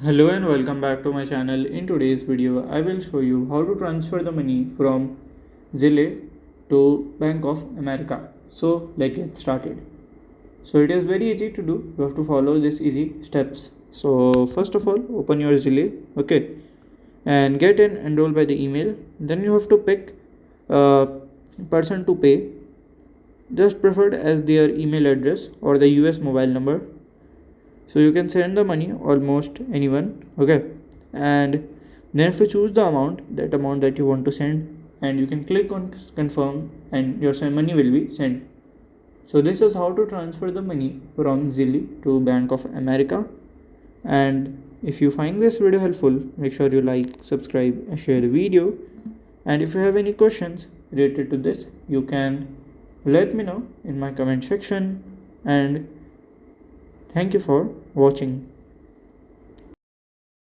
Hello and welcome back to my channel. In today's video, I will show you how to transfer the money from Zelle to Bank of America. So let's get started. So it is very easy to do. You have to follow these easy steps. So first of all, open your Zelle, okay, and get enrolled by the email. Then you have to pick a person to pay, just preferred as their email address or the US mobile number, so you can send the money almost anyone, okay, and then you have to choose the amount, that amount that you want to send, and you can click on confirm and your money will be sent. So this is how to transfer the money from Zelle to Bank of America. And if you find this video helpful, make sure you like, subscribe and share the video. And if you have any questions related to this, you can let me know in my comment section. And thank you for watching.